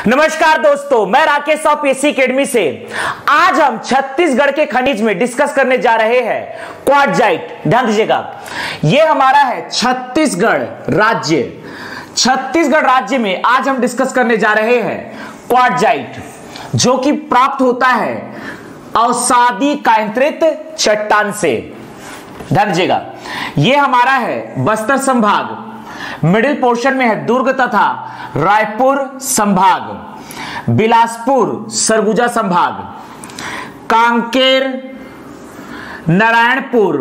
नमस्कार दोस्तों, मैं राकेश ऑफ पीएससी एकेडमी से। आज हम छत्तीसगढ़ के खनिज में डिस्कस करने जा रहे हैं क्वार्टजाइट। ध्यान दीजिएगा, यह हमारा है छत्तीसगढ़ राज्य। छत्तीसगढ़ राज्य में आज हम डिस्कस करने जा रहे हैं क्वार्टजाइट, जो कि प्राप्त होता है अवसादी कायंत्रित चट्टान से। ध्यान दीजिएगा, यह हमारा है बस्तर संभाग, मिडिल पोर्शन में है दुर्ग तथा रायपुर संभाग, बिलासपुर सरगुजा संभाग, कांकेर नारायणपुर,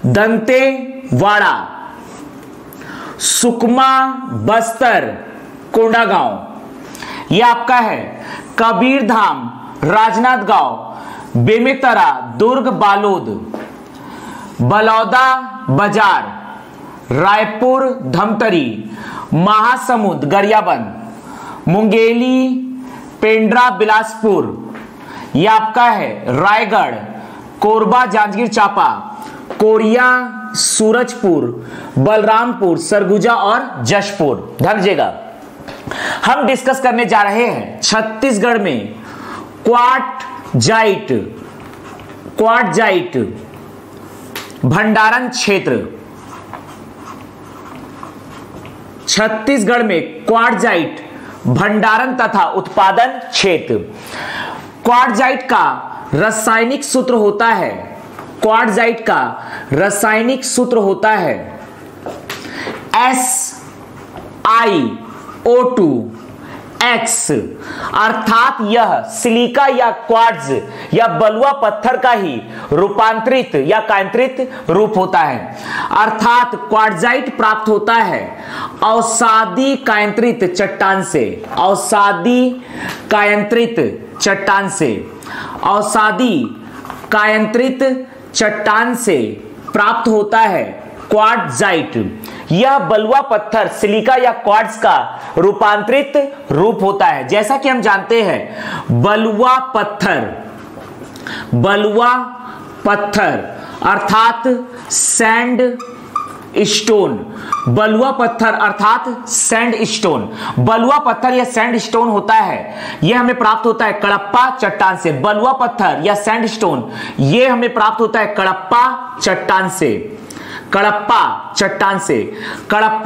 दंतेवाड़ा, सुकमा, बस्तर, कोंडागांव। यह आपका है कबीरधाम, राजनांदगांव, बेमेतरा, दुर्ग, बालोद, बलौदा बाजार, रायपुर, धमतरी, महासमुंद, गरियाबंद, मुंगेली, पेंड्रा, बिलासपुर। यह आपका है रायगढ़, कोरबा, जांजगीर चांपा, कोरिया, सूरजपुर, बलरामपुर, सरगुजा और जशपुर। ध्यान दीजिएगा, हम डिस्कस करने जा रहे हैं छत्तीसगढ़ में क्वार्टजाइट भंडारण क्षेत्र। छत्तीसगढ़ में क्वार्टजाइट भंडारण तथा उत्पादन क्षेत्र। क्वार्टजाइट का रासायनिक सूत्र होता है SiO2X, अर्थात यह सिलिका या क्वार्ट्ज या बलुआ पत्थर का ही रूपांतरित या कायंत्रित रूप होता है। अर्थात क्वार्टजाइट प्राप्त होता है अवसादी कायंत्रित चट्टान से प्राप्त होता है क्वार्टजाइट। यह बलुआ पत्थर सिलिका या क्वार्ट्ज का रूपांतरित रूप होता है। जैसा कि हम जानते हैं बलुआ पत्थर अर्थात सैंड स्टोन, बलुआ पत्थर या सैंड स्टोन होता है। यह हमें प्राप्त होता है कडप्पा चट्टान से। बलुआ पत्थर या सैंड स्टोन यह हमें प्राप्त होता है कडप्पा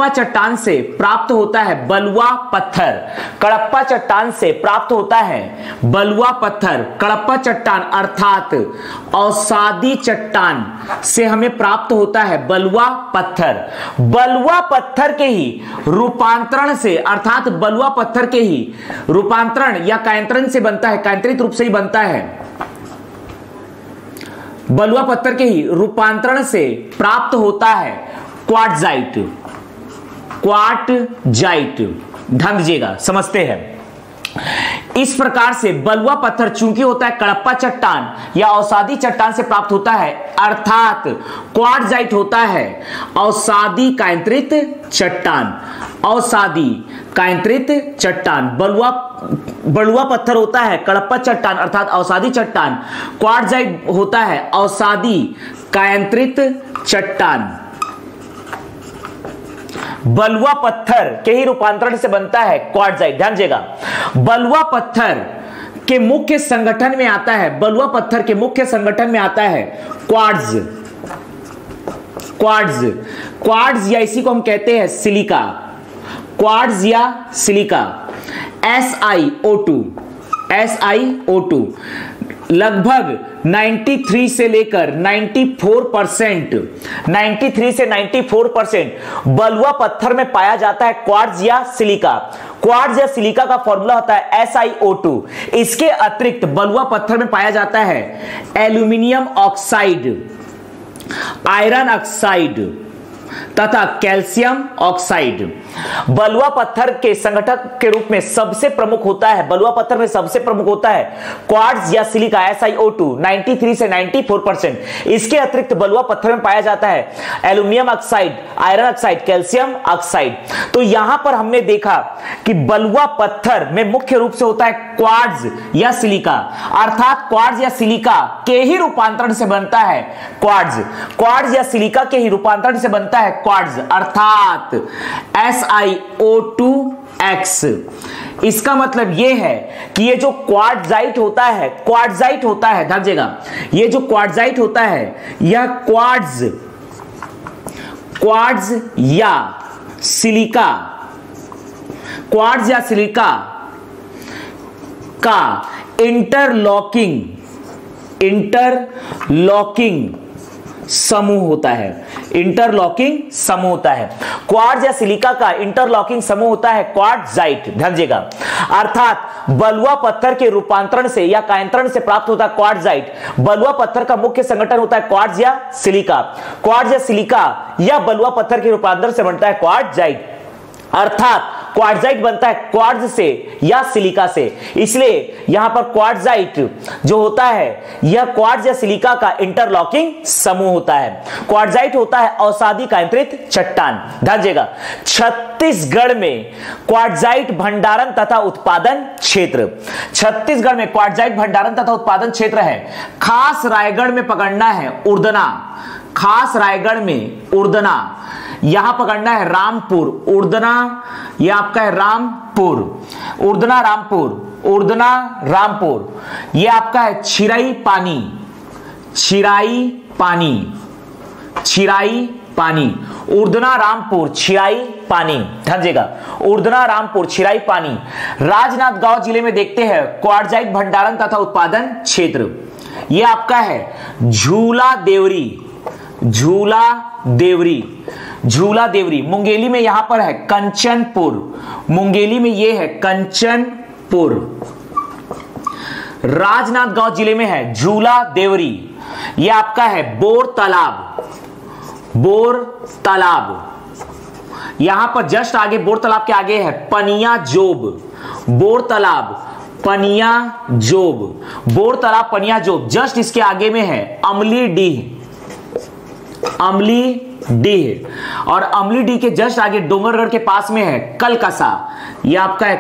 चट्टान से प्राप्त होता है बलुआ पत्थर। कडप्पा चट्टान अर्थात अवसादी चट्टान से हमें प्राप्त होता है बलुआ पत्थर। बलुआ पत्थर के ही रूपांतरण से, अर्थात बलुआ पत्थर के ही रूपांतरण या कायंत्रण से बनता है, कायंत्रित रूप से ही बनता है। बलुआ पत्थर के ही रूपांतरण से प्राप्त होता है क्वार्टजाइट। ध्यान दीजिएगा, समझते हैं। इस प्रकार से बलुआ पत्थर चूंकि होता है कडप्पा चट्टान या अवसादी चट्टान से प्राप्त होता है, अर्थात क्वार्टजाइट होता है अवसादी कायंत्रित चट्टान। बलुआ पत्थर होता है कडप्पा चट्टान अर्थात अवसादी चट्टान। क्वार्टजाइट होता है अवसादी कायंत्रित चट्टान। बलुआ पत्थर के ही रूपांतरण से बनता है क्वार्टजाइट। ध्यान दीजिएगा, बलुआ पत्थर के मुख्य संगठन में आता है क्वार्ट्ज या इसी को हम कहते हैं सिलिका। क्वार्ट्ज या सिलिका SiO2 लगभग 93 से लेकर 94% बलुआ पत्थर में पाया जाता है क्वार्ट्ज या सिलिका का फॉर्मूला होता है SiO2। इसके अतिरिक्त बलुआ पत्थर में पाया जाता है एल्यूमिनियम ऑक्साइड, आयरन ऑक्साइड तथा कैल्शियम ऑक्साइड। बलुआ पत्थर के संगठक के रूप में सबसे प्रमुख होता है क्वार्ट्ज या सिलिका SiO2 93 से 94%। इसके अतिरिक्त बलुआ पत्थर में पाया जाता है aluminium oxide, iron oxide, calcium oxide. तो यहां पर हमने देखा कि बलुआ पत्थर में मुख्य रूप से होता है क्वार्ट्ज या सिलिका, अर्थात क्वार्ट्ज या सिलिका के ही रूपांतरण से बनता है क्वार्ट्ज या सिलिका के ही रूपांतरण से बनता है क्वार्ट्ज अर्थात SiO2 x। इसका मतलब यह है कि ये जो क्वार्ट्जाइट होता है, ध्यान दीजिएगा, ये जो क्वार्ट्जाइट होता है यह क्वार्ट्ज या सिलिका का इंटरलॉकिंग समूह होता है। क्वार्ट्ज या सिलिका का इंटरलॉकिंग समूह होता है क्वार्ट्जाइट, ध्यान दीजिएगा। अर्थात बलुआ पत्थर के रूपांतरण से या कायंत्रण से प्राप्त होता है क्वार्ट्जाइट। बलुआ पत्थर का मुख्य संगठन होता है क्वार्ट्ज या सिलिका या बलुआ पत्थर के रूपांतरण से बनता है क्वार्ट्जाइट। अर्थात क्वार्ट्जाइट बनता है क्वार्ट्ज से या सिलिका से, इसलिए यहां पर क्वार्ट्जाइट जो होता है यह क्वार्ट्ज या सिलिका का इंटरलॉकिंग समूह होता है। क्वार्ट्जाइट होता है अवसादी कायंत्रित चट्टान। ध्यान दीजिएगा, छत्तीसगढ़ में क्वार्ट्जाइट भंडारण तथा उत्पादन क्षेत्र, छत्तीसगढ़ में क्वार्ट्जाइट भंडारण तथा उत्पादन क्षेत्र है। खास रायगढ़ में पकड़ना है उर्दना, यहां पकड़ना है रामपुर, उर्दना, यह आपका है उर्दना रामपुर, यह आपका है छिराई पानी, उर्दना रामपुर छिराई पानी। ध्यान दीजिएगा, उर्दना रामपुर छिराई पानी। राजनांदगांव जिले में देखते हैं क्वार्ट्जाइट भंडारण तथा उत्पादन क्षेत्र, यह आपका है झूला देवरी। मुंगेली में यहां पर है कंचनपुर, राजनांदगांव जिले में है झूला देवरी। यह आपका है बोर तालाब, यहां पर जस्ट आगे बोर तालाब के आगे है पनिया जोब, बोर तालाब पनिया जोब। जस्ट इसके आगे में है अमली डीह, और अमली डीह के जस्ट आगे डोंगरगढ़ के पास में है कलकसा, यह आपका है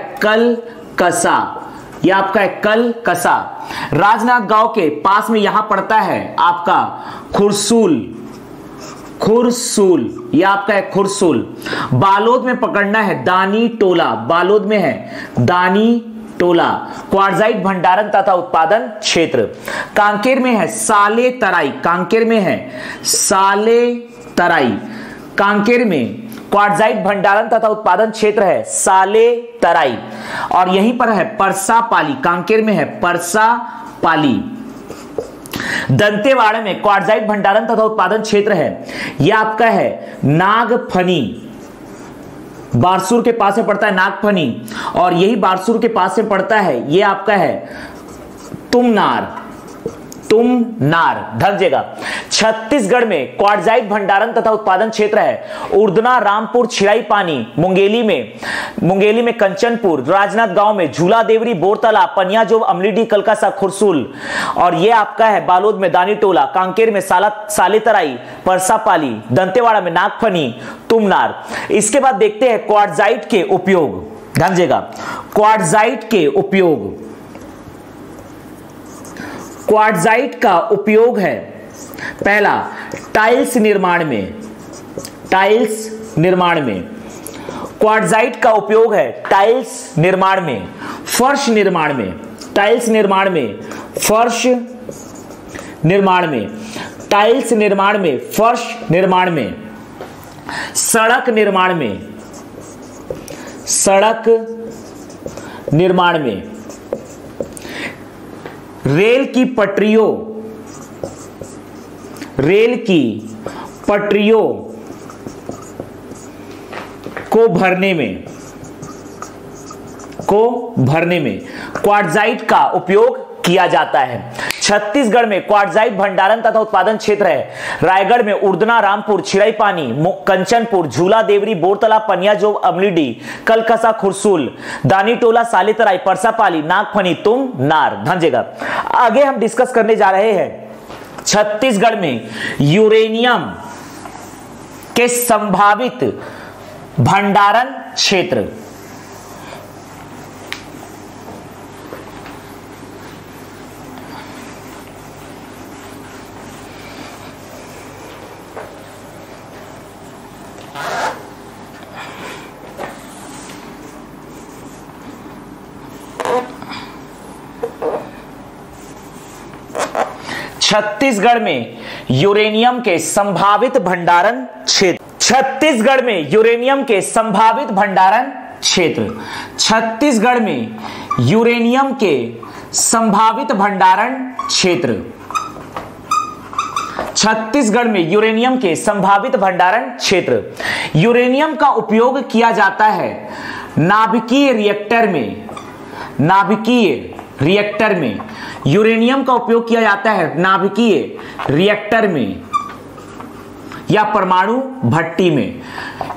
कलकसा। राजनांदगांव के पास में यहां पड़ता है आपका खुरसूल, यह आपका है खुरसूल। बालोद में पकड़ना है दानी टोला, क्वार्ट्जाइट भंडारण तथा उत्पादन क्षेत्र। कांकेर में है साले तराई, कांकेर में क्वार्ट्जाइट भंडारण तथा उत्पादन क्षेत्र है साले तराई। और यहीं पर है परसापाली, कांकेर में है परसापाली। दंतेवाड़ा में क्वार्ट्जाइट भंडारण तथा उत्पादन क्षेत्र है, यह आपका है नागफनी, बारसूर के पास में पड़ता है नागफनी, और यही बारसूर के पास में पड़ता है यह आपका है तुमनार। ध्यान दीजिएगा, छत्तीसगढ़ में क्वार्ट्जाइट भंडारण तथा उत्पादन क्षेत्र है उर्दना रामपुर छिराई पानी, मुंगेली में कंचनपुर, राजनांदगांव में झूला देवरी, बोरतला, पनियाजोब, अमलीडीह, कलकसा, खुरसूल, और यह आपका है बालोद में दानी टोला, कांकेर में सालेतराई, परसापाली, दंतेवाड़ा में नागफनी, तुमनार। इसके बाद देखते हैं क्वार्ट्जाइट के उपयोग। ध्यान दीजिएगा, क्वार्ट्जाइट का उपयोग है, पहला टाइल्स निर्माण में, क्वार्ट्जाइट का उपयोग है टाइल्स निर्माण में, फर्श निर्माण में, टाइल्स निर्माण में, फर्श निर्माण में, टाइल्स निर्माण में, फर्श निर्माण में, सड़क निर्माण में, रेल की पटरियों को भरने में क्वार्ट्जाइट का उपयोग किया जाता है। छत्तीसगढ़ में क्वार्ट्जाइट भंडारण तथा उत्पादन क्षेत्र है रायगढ़ में उर्दना रामपुर छिराई पानी, कंचनपुर, झूला देवरी, बोरतला, पनियाजोब, अमलीडीह, कलकसा, खुरसूल, दानीटोला, सालेतराई, परसापाली, नागफनी, तुमनार। ध्यान दीजिएगा, आगे हम डिस्कस करने जा रहे हैं छत्तीसगढ़ में यूरेनियम के संभावित भंडारण क्षेत्र। छत्तीसगढ़ में यूरेनियम के संभावित भंडारण क्षेत्र। छत्तीसगढ़ में यूरेनियम के संभावित भंडारण क्षेत्र। छत्तीसगढ़ में यूरेनियम के संभावित भंडारण क्षेत्र। छत्तीसगढ़ में यूरेनियम के संभावित भंडारण क्षेत्र। यूरेनियम का उपयोग किया जाता है नाभिकीय रिएक्टर में। नाभिकीय रिएक्टर में यूरेनियम का उपयोग किया जाता है नाभिकीय रिएक्टर में या परमाणु भट्टी में।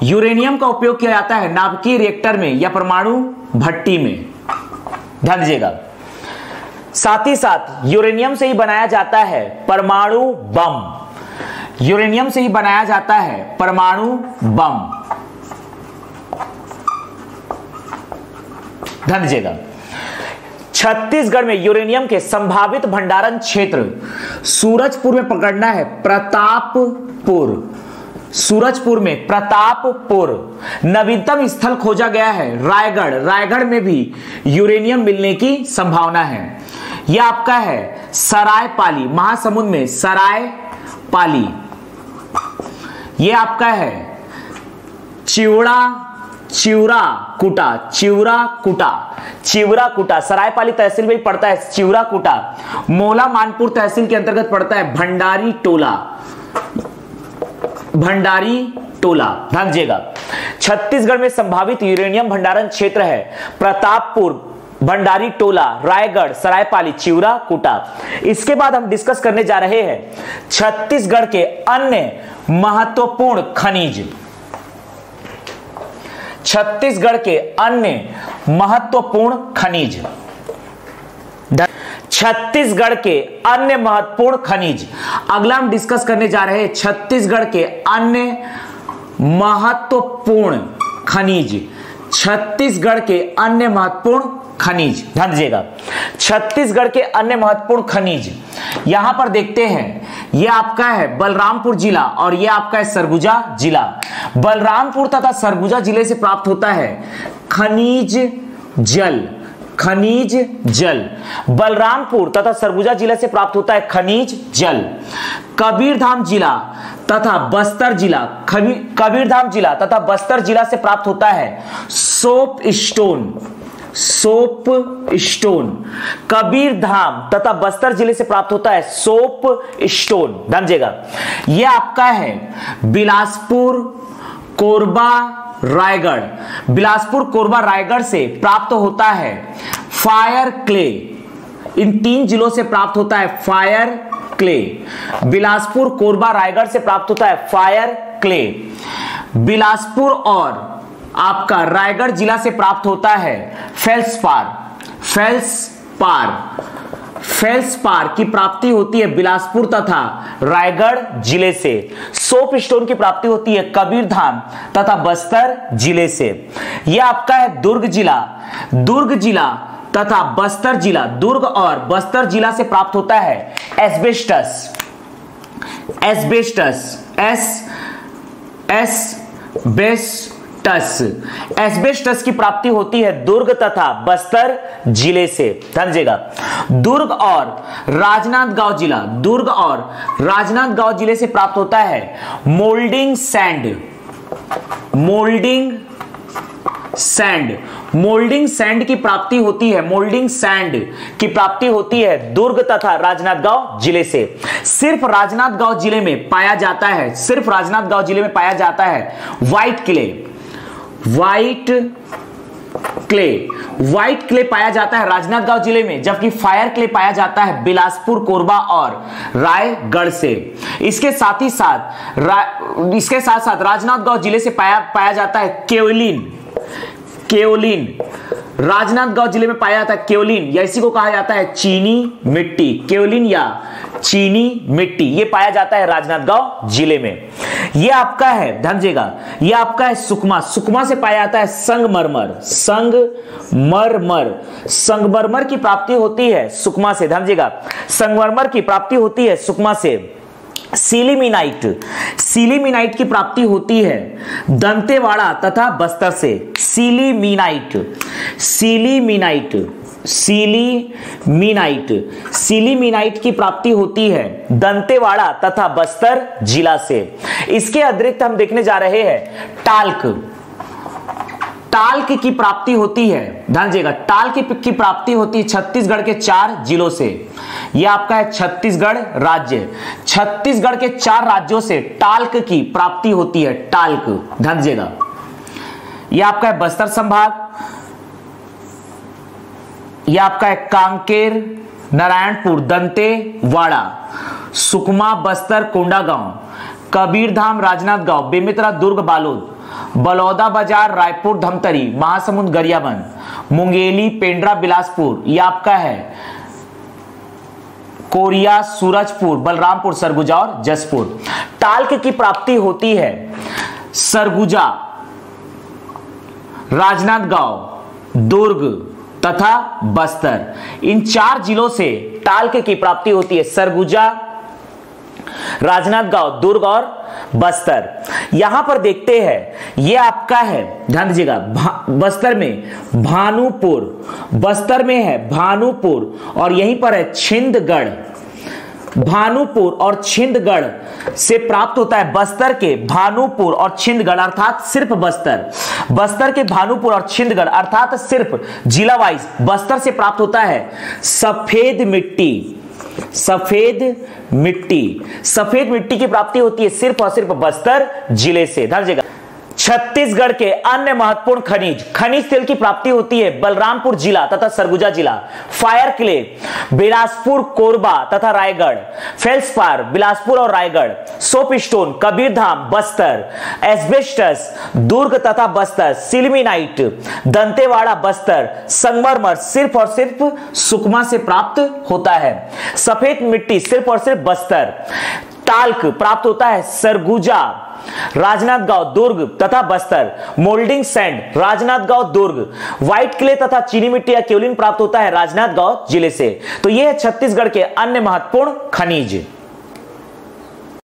यूरेनियम का उपयोग किया जाता है नाभिकीय रिएक्टर में या परमाणु भट्टी में। ध्यान दीजिएगा। साथ ही साथ यूरेनियम से ही बनाया जाता है परमाणु बम। यूरेनियम से ही बनाया जाता है परमाणु बम। ध्यान दीजिएगा। छत्तीसगढ़ में यूरेनियम के संभावित भंडारण क्षेत्र सूरजपुर में पकड़ना है प्रतापपुर। सूरजपुर में प्रतापपुर। नवीनतम स्थल खोजा गया है रायगढ़। रायगढ़ में भी यूरेनियम मिलने की संभावना है। यह आपका है सरायपाली, महासमुंद में सरायपाली। यह आपका है चिवराकुटा सरायपाली तहसील में पड़ता है। चिवराकुटा मोला मानपुर तहसील के अंतर्गत पड़ता है भंडारी टोला। ध्यान दीजिएगा। छत्तीसगढ़ में संभावित यूरेनियम भंडारण क्षेत्र है प्रतापपुर, भंडारी टोला, रायगढ़, सरायपाली, चिवराकुटा। इसके बाद हम डिस्कस करने जा रहे हैं छत्तीसगढ़ के अन्य महत्वपूर्ण खनिज। छत्तीसगढ़ के अन्य महत्वपूर्ण खनिज। छत्तीसगढ़ के अन्य महत्वपूर्ण खनिज। अगला हम डिस्कस करने जा रहे हैं छत्तीसगढ़ के अन्य महत्वपूर्ण खनिज। छत्तीसगढ़ के अन्य महत्वपूर्ण खनिज। ध्यान दीजिएगा। छत्तीसगढ़ के अन्य महत्वपूर्ण खनिज यहां पर देखते हैं। यह आपका है बलरामपुर जिला और यह आपका है सरगुजा जिला। बलरामपुर तथा सरगुजा जिले से प्राप्त होता है खनिज जल। बलरामपुर तथा सरगुजा जिले से प्राप्त होता है खनिज जल। कबीरधाम जिला तथा बस्तर जिला से प्राप्त होता है सोप स्टोन। कबीरधाम तथा बस्तर जिले से प्राप्त होता है सोप स्टोन। ध्यान दीजिएगा। यह आपका है बिलासपुर कोरबा रायगढ़ से प्राप्त होता है फायर क्ले। इन 3 जिलों से प्राप्त होता है फायर क्ले। बिलासपुर, कोरबा, रायगढ़ से प्राप्त होता है फायर क्ले। बिलासपुर और आपका रायगढ़ जिला से प्राप्त होता है फेल्सपार की प्राप्ति होती है बिलासपुर तथा रायगढ़ जिले से। सोप स्टोन की प्राप्ति होती है कबीरधाम तथा बस्तर जिले से। यह आपका है दुर्ग जिला तथा बस्तर जिला। दुर्ग और बस्तर जिला से प्राप्त होता है एस्बेस्टस। एस्बेस्टस की प्राप्ति होती है दुर्ग तथा बस्तर जिले से। ध्यान दीजिएगा। दुर्ग और राजनांदगांव जिले से प्राप्त होता है मोल्डिंग सैंड की प्राप्ति होती है दुर्ग तथा राजनांदगांव जिले से। सिर्फ राजनांदगांव जिले में पाया जाता है व्हाइट क्ले पाया जाता है राजनांदगांव जिले में, जबकि फायर क्ले पाया जाता है बिलासपुर, कोरबा और रायगढ़ से। इसके साथ साथ राजनांदगांव जिले से पाया जाता है केओलिन। राजनांदगांव जिले में पाया जाता है केओलिन, या इसी को कहा जाता है चीनी मिट्टी। केओलिन या चीनी मिट्टी ये पाया जाता है राजनांदगांव जिले में। ये आपका है, ध्यान दीजिएगा, ये आपका है सुकमा से पाया जाता है संगमरमर की प्राप्ति होती है सुकमा से। ध्यान दीजिएगा, संगमरमर की प्राप्ति होती है सुकमा से। सिलीमिनाइट की प्राप्ति होती है दंतेवाड़ा तथा बस्तर से। सिलीमीनाइट। सिलीमीनाइट की प्राप्ति होती है दंतेवाड़ा तथा बस्तर जिला से। इसके अतिरिक्त हम देखने जा रहे हैं टाल्क। टाल्क की प्राप्ति होती है, ध्यान दीजिएगा, टाल्क की प्राप्ति होती है छत्तीसगढ़ के 4 जिलों से। यह आपका है छत्तीसगढ़ राज्य। छत्तीसगढ़ के 4 राज्यों से टाल्क की प्राप्ति होती है। टाल्क, ध्यान दीजिएगा, यह आपका है बस्तर संभाग, यह आपका है कांकेर, नारायणपुर, दंतेवाड़ा, सुकमा, बस्तर, कोंडागांव, कबीरधाम, राजनांदगांव, बेमेतरा, दुर्ग, बालोद, बलौदा बाजार, रायपुर, धमतरी, महासमुंद, गरियाबंद, मुंगेली, पेंड्रा, बिलासपुर, यह आपका है कोरिया, सूरजपुर, बलरामपुर, सरगुजा और जसपुर। टाल्क की प्राप्ति होती है सरगुजा, राजनांदगांव, दुर्ग तथा बस्तर। इन 4 जिलों से टाल्क की प्राप्ति होती है, सरगुजा, राजनांदगांव, दुर्ग और बस्तर। यहां पर देखते हैं ये आपका है, ध्यान दीजिएगा, बस्तर में भानुपुर, बस्तर में है भानुपुर और यहीं पर है छिंदगढ़। भानुपुर और छिंदगढ़ से प्राप्त होता है बस्तर के भानुपुर और छिंदगढ़ अर्थात सिर्फ बस्तर। बस्तर के भानुपुर और छिंदगढ़ अर्थात सिर्फ जिला वाइज बस्तर से प्राप्त होता है सफेद मिट्टी। सफेद मिट्टी, सफेद मिट्टी की प्राप्ति होती है सिर्फ और सिर्फ बस्तर जिले से। ध्यान दीजिएगा, छत्तीसगढ़ के अन्य महत्वपूर्ण खनिज तेल की प्राप्ति होती है बलरामपुर जिला तथा सरगुजा जिला। फायर क्ले बिलासपुर, कोरबा तथा रायगढ़, फेल्सपार बिलासपुर और रायगढ़, सोपस्टोन कबीरधाम, बस्तर, एस्बेस्टस दुर्ग तथा बस्तर, सिल्मीनाइट दंतेवाड़ा, बस्तर, संगमरमर सिर्फ और सिर्फ सुकमा से प्राप्त होता है। सफेद मिट्टी सिर्फ और सिर्फ बस्तर। टाल्क प्राप्त होता है सरगुजा, राजनांदगांव, दुर्ग तथा बस्तर। मोल्डिंग सैंड राजनांदगांव, दुर्ग। व्हाइट क्ले तथा चीनी मिट्टी या केवलिन प्राप्त होता है राजनांदगांव जिले से। तो यह है छत्तीसगढ़ के अन्य महत्वपूर्ण खनिज।